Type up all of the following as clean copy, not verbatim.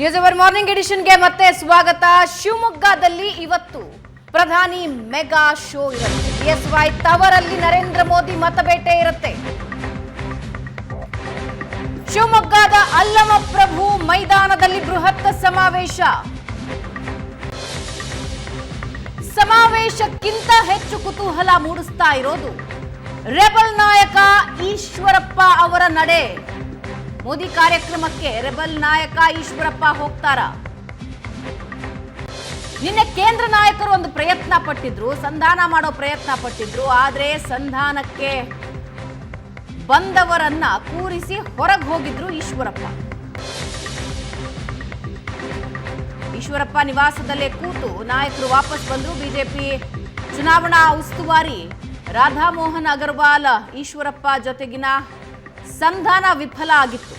News hour morning ಎಡಿಷನ್ಗೆ ಮತ್ತೆ ಸ್ವಾಗತ. ಶಿವಮೊಗ್ಗದಲ್ಲಿ ಇವತ್ತು ಪ್ರಧಾನಿ ಮೆಗಾ ಶೋ ಇರುತ್ತೆ. ಬಿಎಸ್ವೈ ತವರಲ್ಲಿ ನರೇಂದ್ರ ಮೋದಿ ಮತಬೇಟೆ ಇರುತ್ತೆ. ಶಿವಮೊಗ್ಗದ ಅಲ್ಲಮಪ್ರಭು ಮೈದಾನದಲ್ಲಿ ಬೃಹತ್ ಸಮಾವೇಶಕ್ಕಿಂತ ಹೆಚ್ಚು ಕುತೂಹಲ ಮೂಡಿಸ್ತಾ ಇರೋದು ರೆಬಲ್ ನಾಯಕ ಈಶ್ವರಪ್ಪ ಅವರ ನಡೆ. ಮೋದಿ ಕಾರ್ಯಕ್ರಮಕ್ಕೆ ರೆಬಲ್ ನಾಯಕ ಈಶ್ವರಪ್ಪ ಹೋಗ್ತಾರಾ? ನಿನ್ನೆ ಕೇಂದ್ರ ನಾಯಕರು ಒಂದು ಪ್ರಯತ್ನ ಪಟ್ಟಿದ್ರು, ಸಂಧಾನ ಮಾಡೋ ಪ್ರಯತ್ನ ಪಟ್ಟಿದ್ರು. ಆದ್ರೆ ಸಂಧಾನಕ್ಕೆ ಬಂದವರನ್ನ ಕೂರಿಸಿ ಹೊರಗೆ ಹೋಗಿದ್ರು ಈಶ್ವರಪ್ಪ. ಈಶ್ವರಪ್ಪ ನಿವಾಸದಲ್ಲೇ ಕೂತು ನಾಯಕರು ವಾಪಸ್ ಬಂದ್ರು. ಬಿಜೆಪಿ ಚುನಾವಣಾ ಉಸ್ತುವಾರಿ ರಾಧಾ ಮೋಹನ್ ಅಗರ್ವಾಲ್ ಈಶ್ವರಪ್ಪ ಜೊತೆಗಿನ ಸಂಧಾನ ವಿಫಲ ಆಗಿತ್ತು.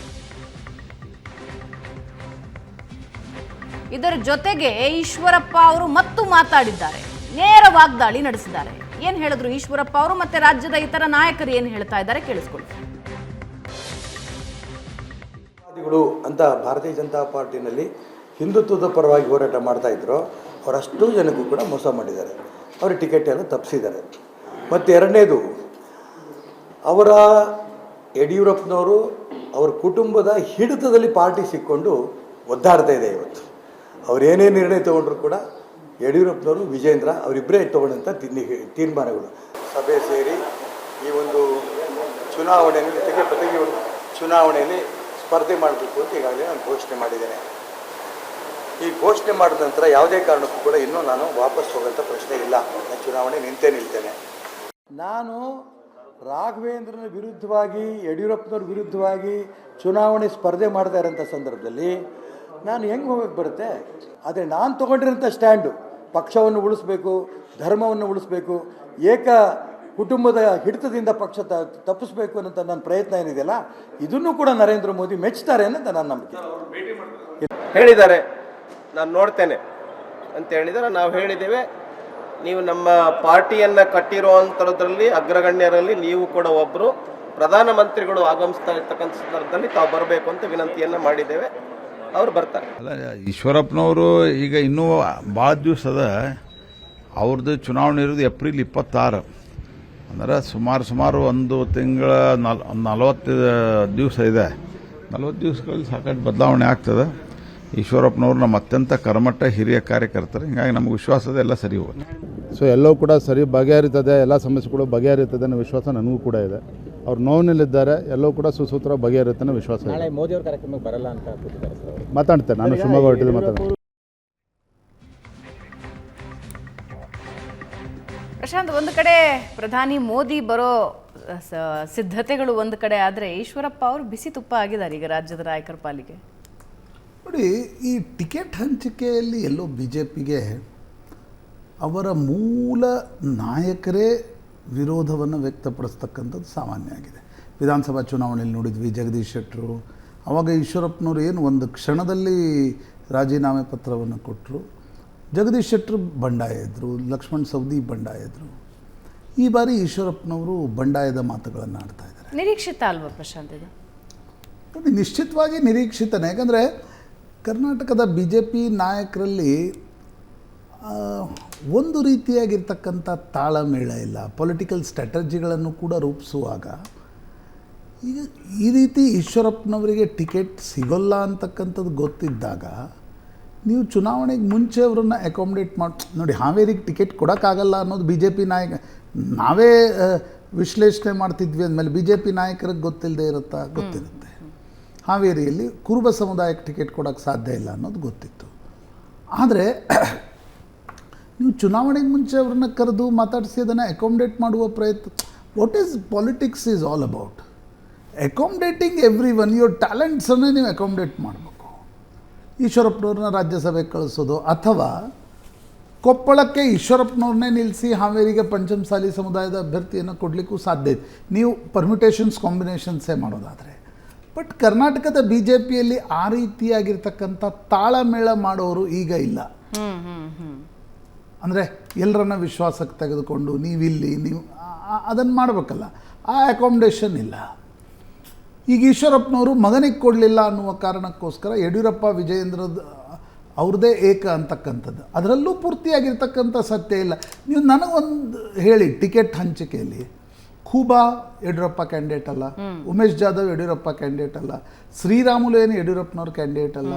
ಇದರ ಜೊತೆಗೆ ಈಶ್ವರಪ್ಪ ಅವರು ಮತ್ತು ಮಾತಾಡಿದ್ದಾರೆ, ನೇರ ವಾಗ್ದಾಳಿ ನಡೆಸಿದ್ದಾರೆ. ಏನ್ ಹೇಳಿದ್ರು ಈಶ್ವರಪ್ಪ ಅವರು ಮತ್ತೆ ರಾಜ್ಯದ ಇತರ ನಾಯಕರು ಏನ್ ಹೇಳ್ತಾ ಇದ್ದಾರೆ ಕೇಳಿಸ್ಕೊಳ್ಳಿ. ಅಂತ ಭಾರತೀಯ ಜನತಾ ಪಾರ್ಟಿನಲ್ಲಿ ಹಿಂದುತ್ವದ ಪರವಾಗಿ ಹೋರಾಟ ಮಾಡ್ತಾ ಇದ್ರು. ಅವರಷ್ಟು ಜನಕ್ಕೂ ಕೂಡ ಮೋಸ ಮಾಡಿದ್ದಾರೆ. ಅವರ ಟಿಕೆಟ್ ಎಲ್ಲ ತಪ್ಪಿಸಿದ್ದಾರೆ. ಮತ್ತು ಎರಡನೇದು, ಅವರ ಯಡಿಯೂರಪ್ಪನವರು ಅವ್ರ ಕುಟುಂಬದ ಹಿಡಿತದಲ್ಲಿ ಪಾರ್ಟಿ ಸಿಕ್ಕೊಂಡು ಒದ್ದಾಡ್ತಾ ಇದೆ. ಇವತ್ತು ಅವರೇನೇ ನಿರ್ಣಯ ತೊಗೊಂಡ್ರು ಕೂಡ ಯಡಿಯೂರಪ್ಪನವರು, ವಿಜೇಂದ್ರ ಅವರಿಬ್ಬರೇ ತೊಗೊಂಡಂಥ ತೀರ್ಮಾನಗಳು ಸಭೆ ಸೇರಿ ಈ ಒಂದು ಚುನಾವಣೆಯಲ್ಲಿ ಚುನಾವಣೆಯಲ್ಲಿ ಸ್ಪರ್ಧೆ ಮಾಡಬೇಕು ಅಂತ ಈಗಾಗಲೇ ನಾನು ಘೋಷಣೆ ಮಾಡಿದ್ದೇನೆ. ಈ ಘೋಷಣೆ ಮಾಡಿದ ನಂತರ ಯಾವುದೇ ಕಾರಣಕ್ಕೂ ಕೂಡ ಇನ್ನೂ ನಾನು ವಾಪಸ್ ಹೋಗೋಂಥ ಪ್ರಶ್ನೆ ಇಲ್ಲ. ನಾನು ಚುನಾವಣೆ ನಿಲ್ತೇನೆ. ನಾನು ರಾಘವೇಂದ್ರನ ವಿರುದ್ಧವಾಗಿ, ಯಡಿಯೂರಪ್ಪನವ್ರ ವಿರುದ್ಧವಾಗಿ ಚುನಾವಣೆ ಸ್ಪರ್ಧೆ ಮಾಡ್ತಾ ಇರೋಂಥ ಸಂದರ್ಭದಲ್ಲಿ ನಾನು ಹೆಂಗೆ ಹೋಗೋಕ್ಕೆ ಬರುತ್ತೆ? ಆದರೆ ನಾನು ತೊಗೊಂಡಿರೋಂಥ ಸ್ಟ್ಯಾಂಡು ಪಕ್ಷವನ್ನು ಉಳಿಸ್ಬೇಕು, ಧರ್ಮವನ್ನು ಉಳಿಸ್ಬೇಕು, ಏಕ ಕುಟುಂಬದ ಹಿಡಿತದಿಂದ ಪಕ್ಷ ತಪ್ಪಿಸ್ಬೇಕು ಅನ್ನೋಂಥ ನನ್ನ ಪ್ರಯತ್ನ ಏನಿದೆಯಲ್ಲ, ಇದನ್ನು ಕೂಡ ನರೇಂದ್ರ ಮೋದಿ ಮೆಚ್ಚುತ್ತಾರೆ ಅನ್ನೋದು ನನ್ನ ನಂಬಿಕೆ. ಹೇಳಿದ್ದಾರೆ, ನಾನು ನೋಡ್ತೇನೆ ಅಂತ ಹೇಳಿದರೆ ನಾವು ಹೇಳಿದ್ದೇವೆ. ನೀವು ನಮ್ಮ ಪಾರ್ಟಿಯನ್ನು ಕಟ್ಟಿರುವಂಥದ್ರಲ್ಲಿ ಅಗ್ರಗಣ್ಯರಲ್ಲಿ ನೀವು ಕೂಡ ಒಬ್ಬರು. ಪ್ರಧಾನಮಂತ್ರಿಗಳು ಆಗಮಿಸ್ತಾ ಇರ್ತಕ್ಕಂಥ ಸಂದರ್ಭದಲ್ಲಿ ತಾವು ಬರಬೇಕು ಅಂತ ವಿನಂತಿಯನ್ನು ಮಾಡಿದ್ದೇವೆ. ಅವರು ಬರ್ತಾರೆ. ಅಲ್ಲ, ಈಶ್ವರಪ್ಪನವರು ಈಗ ಇನ್ನೂ ಭಾಳ ದಿವಸ ಅದ. ಅವ್ರದ್ದು ಚುನಾವಣೆ ಇರೋದು ಏಪ್ರಿಲ್ 26. ಅಂದರೆ ಸುಮಾರು ಒಂದು ತಿಂಗಳ 40 ದಿವಸ ಇದೆ. 40 ದಿವಸಗಳಲ್ಲಿ ಸಾಕಷ್ಟು ಬದಲಾವಣೆ ಆಗ್ತದೆ. ಈಶ್ವರಪ್ಪನವ್ರು ನಮ್ಮ ಅತ್ಯಂತ ಕರ್ಮಠ ಹಿರಿಯ ಕಾರ್ಯಕರ್ತರು. ಹೀಗಾಗಿ ನಮಗೆ ವಿಶ್ವಾಸದ ಎಲ್ಲ ಸರಿ ಹೋಗುತ್ತೆ. ಸೊ ಎಲ್ಲವೂ ಕೂಡ ಸರಿ ಬಗೆಹರಿತದೆ, ಎಲ್ಲ ಸಮಸ್ಯೆಗಳು ಬಗೆಹರಿತದೆ ಅನ್ನೋ ವಿಶ್ವಾಸ ನನಗೂ ಕೂಡ ಇದೆ. ಅವ್ರು ನೋವಿನಲ್ಲಿದ್ದಾರೆ, ಎಲ್ಲವೂ ಕೂಡ ಸುಸೂತ್ರ ಬಗೆಹರಿಯುತ್ತೆ ಅನ್ನೋ ವಿಶ್ವಾಸ ಇದೆ. ಮೋದಿ ಅವ್ರ ಕಾರ್ಯಕ್ರಮಕ್ಕೆ ಬರಲ್ಲ ಅಂತ ಮಾತಾಡ್ತೇನೆ. ನಾನು ಶಿವಮೊಗ್ಗ ಹೊರಟಿದ್ದು ಮಾತಾಡ್ತೇನೆ. ಪ್ರಶಾಂತ್, ಒಂದು ಕಡೆ ಪ್ರಧಾನಿ ಮೋದಿ ಬರೋ ಸಿದ್ಧತೆಗಳು ಒಂದು ಕಡೆ ಆದರೆ ಈಶ್ವರಪ್ಪ ಅವರು ಬಿಸಿ ತುಪ್ಪ ಆಗಿದ್ದಾರೆ ಈಗ ರಾಜ್ಯದ ನಾಯಕರ ಪಾಲಿಗೆ. ನೋಡಿ, ಈ ಟಿಕೆಟ್ ಹಂಚಿಕೆಯಲ್ಲಿ ಎಲ್ಲೋ ಬಿ ಜೆ ಪಿಗೆ ಅವರ ಮೂಲ ನಾಯಕರೇ ವಿರೋಧವನ್ನು ವ್ಯಕ್ತಪಡಿಸ್ತಕ್ಕಂಥದ್ದು ಸಾಮಾನ್ಯ ಆಗಿದೆ. ವಿಧಾನಸಭಾ ಚುನಾವಣೆಯಲ್ಲಿ ನೋಡಿದ್ವಿ, ಜಗದೀಶ್ ಶೆಟ್ಟರು. ಆವಾಗ ಈಶ್ವರಪ್ಪನವರು ಏನು ಒಂದು ಕ್ಷಣದಲ್ಲಿ ರಾಜೀನಾಮೆ ಪತ್ರವನ್ನು ಕೊಟ್ಟರು. ಜಗದೀಶ್ ಶೆಟ್ಟರು ಬಂಡಾಯ ಇದ್ದರು, ಲಕ್ಷ್ಮಣ್ ಸವದಿ ಬಂಡಾಯ ಇದ್ದರು. ಈ ಬಾರಿ ಈಶ್ವರಪ್ಪನವರು ಬಂಡಾಯದ ಮಾತುಗಳನ್ನು ಆಡ್ತಾ ಇದ್ದಾರೆ. ನಿರೀಕ್ಷಿತ ಅಲ್ವಾ ಪ್ರಶಾಂತ್ ಇದು? ನೋಡಿ, ನಿಶ್ಚಿತವಾಗಿ ನಿರೀಕ್ಷಿತನೇ. ಯಾಕಂದರೆ ಕರ್ನಾಟಕದ ಬಿ ಜೆ ಪಿ ನಾಯಕರಲ್ಲಿ ಒಂದು ರೀತಿಯಾಗಿರ್ತಕ್ಕಂಥ ತಾಳಮೇಳ ಇಲ್ಲ. ಪೊಲಿಟಿಕಲ್ ಸ್ಟ್ರಾಟಜಿಗಳನ್ನು ಕೂಡ ರೂಪಿಸುವಾಗ ಈಗ ಈ ರೀತಿ ಈಶ್ವರಪ್ಪನವರಿಗೆ ಟಿಕೆಟ್ ಸಿಗೋಲ್ಲ ಅಂತಕ್ಕಂಥದ್ದು ಗೊತ್ತಿದ್ದಾಗ ನೀವು ಚುನಾವಣೆಗೆ ಮುಂಚೆ ಅವರನ್ನು ಅಕಾಮಿಡೇಟ್ ನೋಡಿ, ಹಾವೇರಿಗೆ ಟಿಕೆಟ್ ಕೊಡೋಕ್ಕಾಗಲ್ಲ ಅನ್ನೋದು ಬಿ ಜೆ ಪಿ ನಾಯಕ ನಾವೇ ವಿಶ್ಲೇಷಣೆ ಮಾಡ್ತಿದ್ವಿ ಅಂದಮೇಲೆ ಬಿ ಜೆ ಪಿ ನಾಯಕರಿಗೆ ಗೊತ್ತಿಲ್ಲದೆ ಇರುತ್ತಾ? ಗೊತ್ತಿರುತ್ತೆ. ಹಾವೇರಿಯಲ್ಲಿ ಕುರುಬ ಸಮುದಾಯಕ್ಕೆ ಟಿಕೆಟ್ ಕೊಡೋಕ್ಕೆ ಸಾಧ್ಯ ಇಲ್ಲ ಅನ್ನೋದು ಗೊತ್ತಿತ್ತು. ಆದರೆ ನೀವು ಚುನಾವಣೆಗೆ ಮುಂಚೆ ಅವ್ರನ್ನ ಕರೆದು ಮಾತಾಡಿಸಿ ಅದನ್ನು ಅಕಾಮಿಡೇಟ್ ಮಾಡುವ ಪ್ರಯತ್ನ. What is politics is all about accommodating every one. Your ಟ್ಯಾಲೆಂಟ್ಸನ್ನೇ ನೀವು ಅಕಾಮಿಡೇಟ್ ಮಾಡಬೇಕು. ಈಶ್ವರಪ್ಪನವ್ರನ್ನ ರಾಜ್ಯಸಭೆಗೆ ಕಳಿಸೋದು, ಅಥವಾ ಕೊಪ್ಪಳಕ್ಕೆ ಈಶ್ವರಪ್ಪನವ್ರನ್ನೇ ನಿಲ್ಲಿಸಿ ಹಾವೇರಿಗೆ ಪಂಚಮಸಾಲಿ ಸಮುದಾಯದ ಅಭ್ಯರ್ಥಿಯನ್ನು ಕೊಡಲಿಕ್ಕೂ ಸಾಧ್ಯ ಇದೆ, ನೀವು ಪರ್ಮಿಟೇಷನ್ಸ್ ಕಾಂಬಿನೇಷನ್ಸೇ ಮಾಡೋದಾದರೆ. ಬಟ್ ಕರ್ನಾಟಕದ ಬಿ ಜೆ ಪಿಯಲ್ಲಿ ಆ ರೀತಿಯಾಗಿರ್ತಕ್ಕಂಥ ತಾಳಮೇಳ ಮಾಡೋರು ಈಗ ಇಲ್ಲ. ಅಂದರೆ ಎಲ್ಲರನ್ನ ವಿಶ್ವಾಸಕ್ಕೆ ತೆಗೆದುಕೊಂಡು ನೀವಿಲ್ಲಿ ನೀವು ಅದನ್ನು ಮಾಡಬೇಕಲ್ಲ, ಆ ಅಕಾಮಿಡೇಷನ್ ಇಲ್ಲ. ಈಗ ಈಶ್ವರಪ್ಪನವರು ಮಗನಿಗೆ ಕೊಡಲಿಲ್ಲ ಅನ್ನುವ ಕಾರಣಕ್ಕೋಸ್ಕರ ಯಡಿಯೂರಪ್ಪ ವಿಜಯೇಂದ್ರದ ಅವ್ರದ್ದೇ ಏಕ ಅಂತಕ್ಕಂಥದ್ದು, ಅದರಲ್ಲೂ ಪೂರ್ತಿಯಾಗಿರ್ತಕ್ಕಂಥ ಸತ್ಯ ಇಲ್ಲ. ನೀವು ನನಗೊಂದು ಹೇಳಿ, ಟಿಕೆಟ್ ಹಂಚಿಕೆಯಲ್ಲಿ ಖೂಬಾ ಯಡಿಯೂರಪ್ಪ ಕ್ಯಾಂಡಿಡೇಟ್ ಅಲ್ಲ, ಉಮೇಶ್ ಜಾಧವ್ ಯಡಿಯೂರಪ್ಪ ಕ್ಯಾಂಡಿಡೇಟ್ ಅಲ್ಲ, ಶ್ರೀರಾಮುಲು ಏನು ಯಡಿಯೂರಪ್ಪನವ್ರ ಕ್ಯಾಂಡಿಡೇಟ್ ಅಲ್ಲ,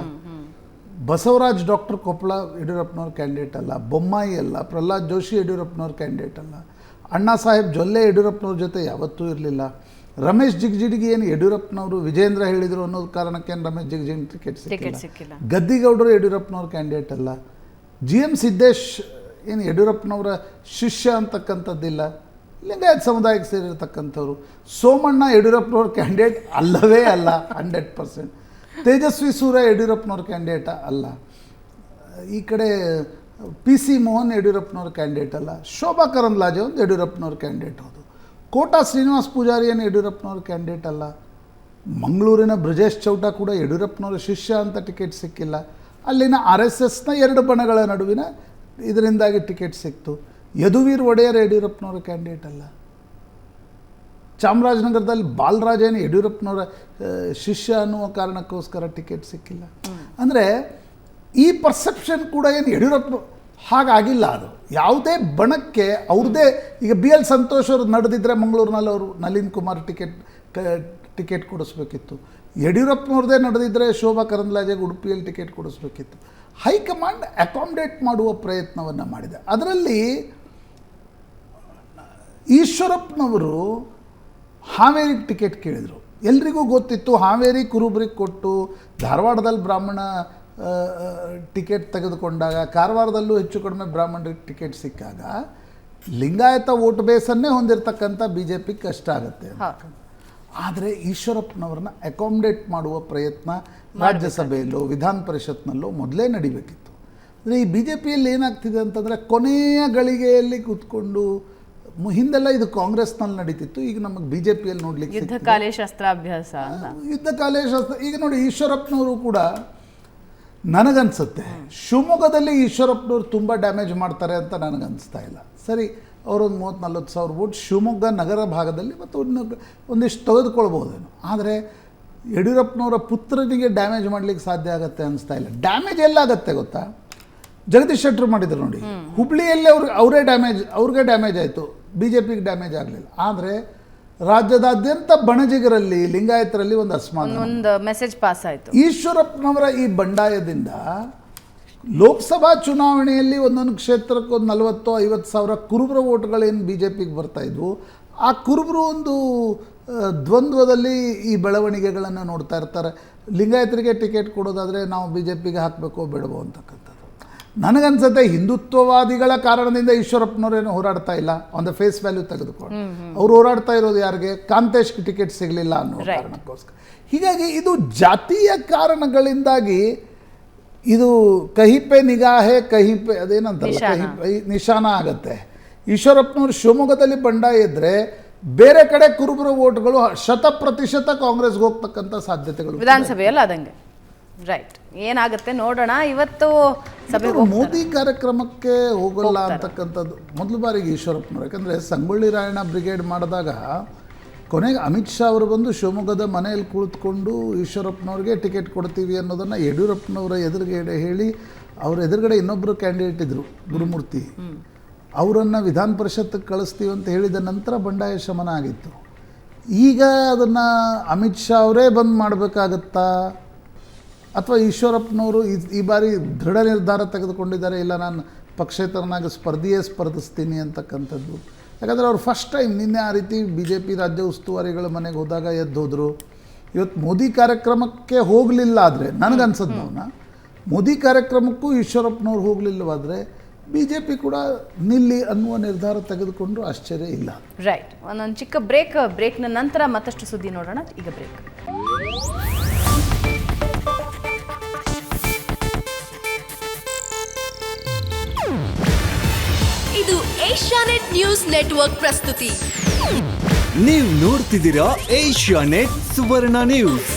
ಬಸವರಾಜ್ ಡಾಕ್ಟರ್ ಕೊಪ್ಪಳ ಯಡಿಯೂರಪ್ಪನವ್ರ ಕ್ಯಾಂಡಿಡೇಟ್ ಅಲ್ಲ, ಬೊಮ್ಮಾಯಿ ಅಲ್ಲ, ಪ್ರಹ್ಲಾದ್ ಜೋಶಿ ಯಡಿಯೂರಪ್ಪನವ್ರ ಕ್ಯಾಂಡಿಡೇಟ್ ಅಲ್ಲ, ಅಣ್ಣಾ ಸಾಹೇಬ್ ಜೊಲ್ಲೆ ಯಡಿಯೂರಪ್ಪನವ್ರ ಜೊತೆ ಯಾವತ್ತೂ ಇರಲಿಲ್ಲ, ರಮೇಶ್ ಜಿಗಜಿಣಗಿ ಏನು ಯಡಿಯೂರಪ್ಪನವರು ವಿಜೇಂದ್ರ ಹೇಳಿದರು ಅನ್ನೋದು ಕಾರಣಕ್ಕೇನು ರಮೇಶ್ ಜಿಗಜಿಣಗಿ ಟಿಕೆಟ್ ಸಿಕ್ಕಿಲ್ಲ, ಗದ್ದಿಗೌಡರು ಯಡಿಯೂರಪ್ಪನವ್ರ ಕ್ಯಾಂಡಿಡೇಟ್ ಅಲ್ಲ, GM ಸಿದ್ದೇಶ್ ಏನು ಯಡಿಯೂರಪ್ಪನವರ ಶಿಷ್ಯ ಅಂತಕ್ಕಂಥದ್ದಿಲ್ಲ, ಲಿಂಗಾಯತ್ ಸಮುದಾಯಕ್ಕೆ ಸೇರಿರ್ತಕ್ಕಂಥವ್ರು, ಸೋಮಣ್ಣ ಯಡಿಯೂರಪ್ಪನವ್ರ ಕ್ಯಾಂಡಿಡೇಟ್ ಅಲ್ಲವೇ ಅಲ್ಲ 100%, ತೇಜಸ್ವಿ ಸೂರ್ಯ ಯಡಿಯೂರಪ್ಪನವ್ರ ಕ್ಯಾಂಡಿಡೇಟ್ ಅಲ್ಲ, ಈ ಕಡೆ PC ಮೋಹನ್ ಯಡಿಯೂರಪ್ಪನವ್ರ ಕ್ಯಾಂಡಿಡೇಟ್ ಅಲ್ಲ, ಶೋಭಾ ಕರಂದ್ಲಾಜೆ ಒಂದು ಯಡಿಯೂರಪ್ಪನವ್ರ ಕ್ಯಾಂಡಿಡೇಟ್ ಹೌದು, ಕೋಟಾ ಶ್ರೀನಿವಾಸ್ ಪೂಜಾರಿ ಏನು ಯಡಿಯೂರಪ್ಪನವ್ರ ಕ್ಯಾಂಡಿಡೇಟ್ ಅಲ್ಲ, ಮಂಗಳೂರಿನ ಬ್ರಜೇಶ್ ಚೌಟ ಕೂಡ ಯಡಿಯೂರಪ್ಪನವ್ರ ಶಿಷ್ಯ ಅಂತ ಟಿಕೆಟ್ ಸಿಕ್ಕಿಲ್ಲ, ಅಲ್ಲಿನ RSSನ 2 ಬಣಗಳ ನಡುವಿನ ಇದರಿಂದಾಗಿ ಟಿಕೆಟ್ ಸಿಕ್ತು, ಯದುವೀರ್ ಒಡೆಯರ್ ಯಡಿಯೂರಪ್ಪನವ್ರ ಕ್ಯಾಂಡಿಡೇಟ್ ಅಲ್ಲ, ಚಾಮರಾಜನಗರದಲ್ಲಿ ಬಾಲರಾಜೇನು ಯಡಿಯೂರಪ್ಪನವರ ಶಿಷ್ಯ ಅನ್ನುವ ಕಾರಣಕ್ಕೋಸ್ಕರ ಟಿಕೆಟ್ ಸಿಕ್ಕಿಲ್ಲ. ಅಂದರೆ ಈ ಪರ್ಸೆಪ್ಷನ್ ಕೂಡ ಏನು ಯಡಿಯೂರಪ್ಪ ಹಾಗಾಗಿಲ್ಲ. ಅದು ಯಾವುದೇ ಬಣಕ್ಕೆ ಅವ್ರದ್ದೇ, ಈಗ BL ಸಂತೋಷ್ ಅವರು ನಡೆದಿದ್ದರೆ ಮಂಗಳೂರಿನಲ್ಲಿ ಅವರು ನಳಿನ್ ಕುಮಾರ್ ಟಿಕೆಟ್ ಕೊಡಿಸ್ಬೇಕಿತ್ತು, ಯಡಿಯೂರಪ್ಪನವ್ರದ್ದೇ ನಡೆದಿದ್ದರೆ ಶೋಭಾ ಕರಂದ್ಲಾಜೆಗೆ ಉಡುಪಿಯಲ್ಲಿ ಟಿಕೆಟ್ ಕೊಡಿಸ್ಬೇಕಿತ್ತು. ಹೈಕಮಾಂಡ್ ಅಕಾಮಿಡೇಟ್ ಮಾಡುವ ಪ್ರಯತ್ನವನ್ನು ಮಾಡಿದೆ. ಅದರಲ್ಲಿ ಈಶ್ವರಪ್ಪನವರು ಹಾವೇರಿಗೆ ಟಿಕೆಟ್ ಕೇಳಿದರು. ಎಲ್ರಿಗೂ ಗೊತ್ತಿತ್ತು ಹಾವೇರಿ ಕುರುಬರಿಗೆ ಕೊಟ್ಟು ಧಾರವಾಡದಲ್ಲಿ ಬ್ರಾಹ್ಮಣ ಟಿಕೆಟ್ ತೆಗೆದುಕೊಂಡಾಗ ಕಾರವಾರದಲ್ಲೂ ಹೆಚ್ಚು ಕಡಿಮೆ ಬ್ರಾಹ್ಮಣರಿಗೆ ಟಿಕೆಟ್ ಸಿಕ್ಕಾಗ ಲಿಂಗಾಯತ ವೋಟ್ ಬೇಸನ್ನೇ ಹೊಂದಿರತಕ್ಕಂಥ BJP ಕಷ್ಟ ಆಗುತ್ತೆ. ಆದರೆ ಈಶ್ವರಪ್ಪನವ್ರನ್ನ ಅಕಾಮಿಡೇಟ್ ಮಾಡುವ ಪ್ರಯತ್ನ ರಾಜ್ಯಸಭೆಯಲ್ಲೋ ವಿಧಾನ ಪರಿಷತ್ನಲ್ಲೋ ಮೊದಲೇ ನಡಿಬೇಕಿತ್ತು. ಅಂದರೆ ಈ BJPಯಲ್ಲಿ ಏನಾಗ್ತಿದೆ ಅಂತಂದರೆ ಕೊನೆಯ ಗಳಿಗೆಯಲ್ಲಿ ಕೂತ್ಕೊಂಡು, ಹಿಂದೆಲ್ಲ ಇದು ಕಾಂಗ್ರೆಸ್ನಲ್ಲಿ ನಡೀತಿತ್ತು, ಈಗ ನಮಗೆ BJPಯಲ್ಲಿ ನೋಡ್ಲಿಕ್ಕೆ ಯುದ್ಧಕಾಲೇ ಶಸ್ತ್ರಾಭ್ಯಾಸ, ಯುದ್ಧಕಾಲೇ ಶಸ್ತ್ರ. ಈಗ ನೋಡಿ ಈಶ್ವರಪ್ಪನವರು ಕೂಡ ನನಗನ್ಸುತ್ತೆ ಶಿವಮೊಗ್ಗದಲ್ಲಿ ಈಶ್ವರಪ್ಪನವ್ರು ತುಂಬ ಡ್ಯಾಮೇಜ್ ಮಾಡ್ತಾರೆ ಅಂತ ನನಗನ್ನಿಸ್ತಾ ಇಲ್ಲ. ಸರಿ, ಅವರೊಂದು 30-40 ಸಾವಿರ ವೋಟ್ ಶಿವಮೊಗ್ಗ ನಗರ ಭಾಗದಲ್ಲಿ ಮತ್ತು ಒಂದಿಷ್ಟು ತೆಗೆದುಕೊಳ್ಬೋದೇನು, ಆದರೆ ಯಡಿಯೂರಪ್ಪನವರ ಪುತ್ರನಿಗೆ ಡ್ಯಾಮೇಜ್ ಮಾಡಲಿಕ್ಕೆ ಸಾಧ್ಯ ಆಗುತ್ತೆ ಅನಿಸ್ತಾ ಇಲ್ಲ. ಡ್ಯಾಮೇಜ್ ಎಲ್ಲಾಗತ್ತೆ ಗೊತ್ತಾ? ಜಗದೀಶ್ ಶೆಟ್ಟರ್ ಮಾಡಿದ್ರು ನೋಡಿ, ಹುಬ್ಳಿಯಲ್ಲಿ ಅವ್ರಿಗೆ ಡ್ಯಾಮೇಜ್ ಆಯಿತು, BJPಗೆ ಡ್ಯಾಮೇಜ್ ಆಗಲಿಲ್ಲ. ಆದರೆ ರಾಜ್ಯದಾದ್ಯಂತ ಬಣಜಿಗರಲ್ಲಿ ಲಿಂಗಾಯತರಲ್ಲಿ ಒಂದು ಅಸಮಾಧಾನ, ಒಂದು ಮೆಸೇಜ್ ಪಾಸ್ ಆಯಿತು. ಈಶ್ವರಪ್ಪನವರ ಈ ಬಂಡಾಯದಿಂದ ಲೋಕಸಭಾ ಚುನಾವಣೆಯಲ್ಲಿ ಒಂದೊಂದು ಕ್ಷೇತ್ರಕ್ಕೆ ಒಂದು 40-50 ಸಾವಿರ ಕುರುಬರ ವೋಟ್ಗಳೇನು BJPಗೆ ಬರ್ತಾಯಿದ್ವು, ಆ ಕುರುಬರು ಒಂದು ದ್ವಂದ್ವದಲ್ಲಿ ಈ ಬೆಳವಣಿಗೆಗಳನ್ನು ನೋಡ್ತಾ ಇರ್ತಾರೆ. ಲಿಂಗಾಯತರಿಗೆ ಟಿಕೆಟ್ ಕೊಡೋದಾದರೆ ನಾವು BJPಗೆ ಹಾಕಬೇಕೋ ಬೇಡವೋ ಅಂತಕ್ಕಂಥದ್ದು. ನನಗನ್ಸುತ್ತೆ ಹಿಂದುತ್ವವಾದಿಗಳ ಕಾರಣದಿಂದ ಈಶ್ವರಪ್ಪನವರೇನು ಹೋರಾಡ್ತಾ ಇಲ್ಲ, ಆನ್ ದ ಫೇಸ್ ವ್ಯಾಲ್ಯೂ ತೆಗೆದುಕೊಂಡು. ಅವ್ರು ಹೋರಾಡ್ತಾ ಇರೋದು ಯಾರಿಗೆ? ಕಾಂತೇಶ್ಗೆ ಟಿಕೆಟ್ ಸಿಗಲಿಲ್ಲ ಅನ್ನೋ ಕಾರಣಕ್ಕೋಸ್ಕರ. ಹೀಗಾಗಿ ಇದು ಜಾತೀಯ ಕಾರಣಗಳಿಂದಾಗಿ ಇದು ಕಹಿಪೆ ನಿಗಾಹೆ ಕಹಿಪೆ ಅದೇನಂತಲ್ಲ ಕಹಿಪೆ ನಿಶಾನ ಆಗತ್ತೆ. ಈಶ್ವರಪ್ಪನವರು ಶಿವಮೊಗ್ಗದಲ್ಲಿ ಬಂಡಾಯ ಇದ್ದರೆ ಬೇರೆ ಕಡೆ ಕುರುಬರ ವೋಟ್ಗಳು 100% ಕಾಂಗ್ರೆಸ್ಗೆ ಹೋಗ್ತಕ್ಕಂಥ ಸಾಧ್ಯತೆಗಳು ವಿಧಾನಸಭೆಯಲ್ಲಿ ಆದಂಗೆ. ರೈಟ್, ಏನಾಗುತ್ತೆ ನೋಡೋಣ. ಇವತ್ತು ಸಭೆ ಮೋದಿ ಕಾರ್ಯಕ್ರಮಕ್ಕೆ ಹೋಗಲ್ಲ ಅಂತಕ್ಕಂಥದ್ದು ಮೊದಲು ಬಾರಿಗೆ ಈಶ್ವರಪ್ಪನವರು. ಯಾಕಂದರೆ ಸಂಗೊಳ್ಳಿ ರಾಯಣ್ಣ ಬ್ರಿಗೇಡ್ ಮಾಡಿದಾಗ ಕೊನೆಗೆ ಅಮಿತ್ ಶಾ ಅವರು ಬಂದು ಶಿವಮೊಗ್ಗದ ಮನೆಯಲ್ಲಿ ಕುಳಿತುಕೊಂಡು ಈಶ್ವರಪ್ಪನವ್ರಿಗೆ ಟಿಕೆಟ್ ಕೊಡ್ತೀವಿ ಅನ್ನೋದನ್ನು ಯಡಿಯೂರಪ್ಪನವರ ಎದುರುಗಡೆ ಹೇಳಿ, ಅವ್ರ ಎದುರುಗಡೆ ಇನ್ನೊಬ್ಬರು ಕ್ಯಾಂಡಿಡೇಟ್ ಇದ್ದರು ಗುರುಮೂರ್ತಿ, ಅವರನ್ನು ವಿಧಾನ ಪರಿಷತ್ತಿಗೆ ಕಳಿಸ್ತೀವಿ ಅಂತ ಹೇಳಿದ ನಂತರ ಬಂಡಾಯ ಶಮನ ಆಗಿತ್ತು. ಈಗ ಅದನ್ನು ಅಮಿತ್ ಶಾ ಅವರೇ ಬಂದು ಮಾಡಬೇಕಾಗತ್ತಾ, ಅಥವಾ ಈಶ್ವರಪ್ಪನವರು ಈ ಬಾರಿ ದೃಢ ನಿರ್ಧಾರ ತೆಗೆದುಕೊಂಡಿದ್ದಾರೆ, ಇಲ್ಲ ನಾನು ಪಕ್ಷೇತರನಾಗಿ ಸ್ಪರ್ಧಿಸ್ತೀನಿ ಅಂತಕ್ಕಂಥದ್ದು. ಯಾಕಂದರೆ ಅವ್ರು ಫಸ್ಟ್ ಟೈಮ್ ನಿನ್ನೆ ಆ ರೀತಿ BJP ರಾಜ್ಯ ಉಸ್ತುವಾರಿಗಳ ಮನೆಗೆ ಹೋದಾಗ ಎದ್ದು ಹೋದರು. ಇವತ್ತು ಮೋದಿ ಕಾರ್ಯಕ್ರಮಕ್ಕೆ ಹೋಗಲಿಲ್ಲ ಆದರೆ ನನಗನ್ಸೋದು ಮೋದಿ ಕಾರ್ಯಕ್ರಮಕ್ಕೂ ಈಶ್ವರಪ್ಪನವ್ರು ಹೋಗಲಿಲ್ಲವಾದರೆ BJP ಕೂಡ ನಿಲ್ಲಿ ಅನ್ನುವ ನಿರ್ಧಾರ ತೆಗೆದುಕೊಂಡ್ರು ಆಶ್ಚರ್ಯ ಇಲ್ಲ. ರೈಟ್, ಒಂದೊಂದು ಚಿಕ್ಕ ಬ್ರೇಕ್ನ ನಂತರ ಮತ್ತಷ್ಟು ಸುದ್ದಿ ನೋಡೋಣ. ಈಗ ಬ್ರೇಕ್. ಇದು ಏಷ್ಯಾನೆಟ್ ನ್ಯೂಸ್ ನೆಟ್ವರ್ಕ್ ಪ್ರಸ್ತುತಿ. ನೀವು ನೋಡ್ತಿದ್ದೀರಾ ಏಷ್ಯಾನೆಟ್ ಸುವರ್ಣ ನ್ಯೂಸ್.